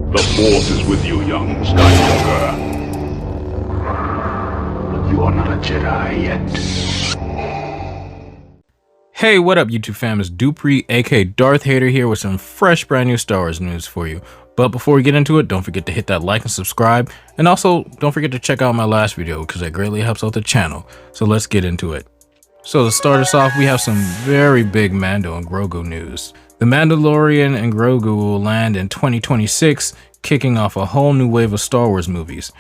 The Force is with you, young Skywalker. But you are not a Jedi yet. Hey, what up YouTube fam, it's Dupree aka Darth Hater here with some fresh brand new Star Wars news for you. But before we get into it, don't forget to hit that like and subscribe, and also don't forget to check out my last video because that greatly helps out the channel. So let's get into it. So to start us off, we have some very big Mando and Grogu news. The Mandalorian and Grogu will land in 2026, kicking off a whole new wave of Star Wars movies.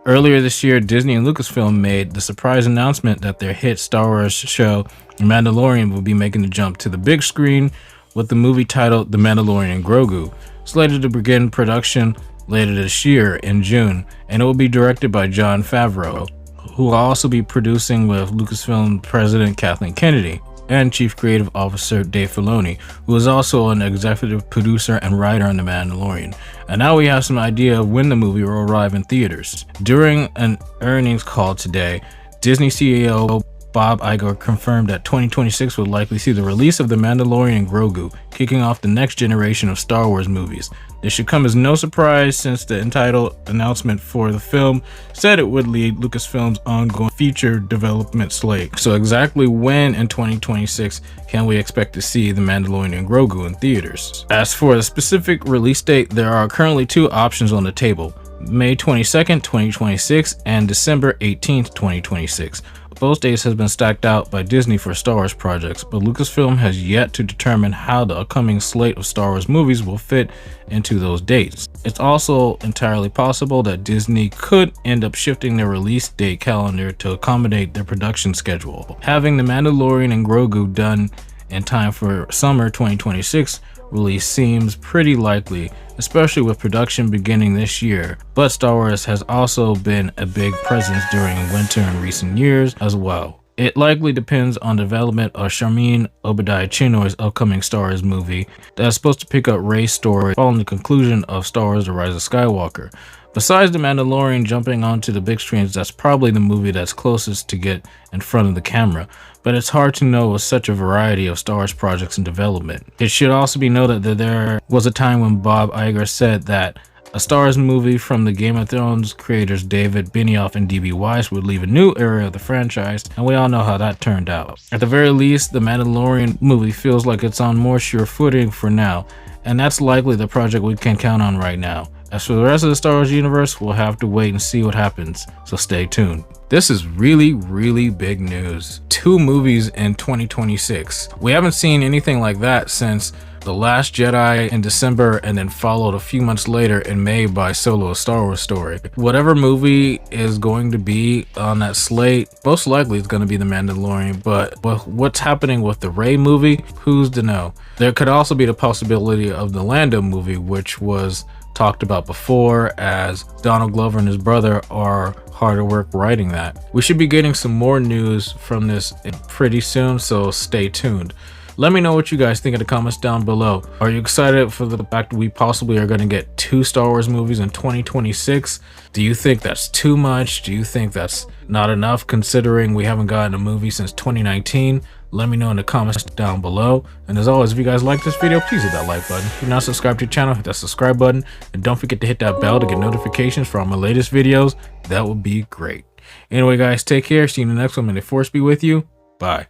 Earlier this year, Disney and Lucasfilm made the surprise announcement that their hit Star Wars show, The Mandalorian, will be making the jump to the big screen with the movie titled The Mandalorian and Grogu, slated to begin production later this year in June, and it will be directed by Jon Favreau, who will also be producing with Lucasfilm President Kathleen Kennedy and Chief Creative Officer Dave Filoni, who is also an executive producer and writer on The Mandalorian. And now we have some idea of when the movie will arrive in theaters. During an earnings call today, Disney CEO Bob Iger confirmed that 2026 would likely see the release of The Mandalorian and Grogu, kicking off the next generation of Star Wars movies. This should come as no surprise since the entitled announcement for the film said it would lead Lucasfilm's ongoing feature development slate. So exactly when in 2026 can we expect to see The Mandalorian and Grogu in theaters? As for the specific release date, there are currently two options on the table: May 22nd, 2026 and December 18th, 2026. Both dates has been stacked out by Disney for Star Wars projects, but Lucasfilm has yet to determine how the upcoming slate of Star Wars movies will fit into those dates. It's also entirely possible that Disney could end up shifting their release date calendar to accommodate their production schedule. Having The Mandalorian and Grogu done in time for summer 2026 release seems pretty likely, especially with production beginning this year, but Star Wars has also been a big presence during winter in recent years as well. It likely depends on development of Sharmeen Obaiyed-Chinoy's upcoming Star Wars movie that is supposed to pick up Rey's story following the conclusion of Star Wars The Rise of Skywalker. Besides The Mandalorian jumping onto the big screens, that's probably the movie that's closest to get in front of the camera, but it's hard to know with such a variety of Star Wars projects in development. It should also be noted that there was a time when Bob Iger said that a Star Wars movie from the Game of Thrones creators David Benioff and D.B. Weiss would leave a new era of the franchise, and we all know how that turned out. At the very least, the Mandalorian movie feels like it's on more sure footing for now, and that's likely the project we can count on right now. As for the rest of the Star Wars universe, we'll have to wait and see what happens, so stay tuned. This is really big news. 2 movies in 2026. We haven't seen anything like that since The Last Jedi in December, and then followed a few months later in May by Solo: A Star Wars Story. Whatever movie is going to be on that slate, most likely it's going to be The Mandalorian, but what's happening with the Rey movie, who's to know? There could also be the possibility of the Lando movie, which was talked about before, as Donald Glover and his brother are hard at work writing that. We should be getting some more news from this pretty soon, so stay tuned. Let me know what you guys think in the comments down below. Are you excited for the fact that we possibly are going to get 2 Star Wars movies in 2026? Do you think that's too much? Do you think that's not enough considering we haven't gotten a movie since 2019? Let me know in the comments down below. And as always, if you guys like this video, please hit that like button. If you're not subscribed to the channel, hit that subscribe button. And don't forget to hit that bell to get notifications for all my latest videos. That would be great. Anyway guys, take care. See you in the next one. May the Force be with you. Bye.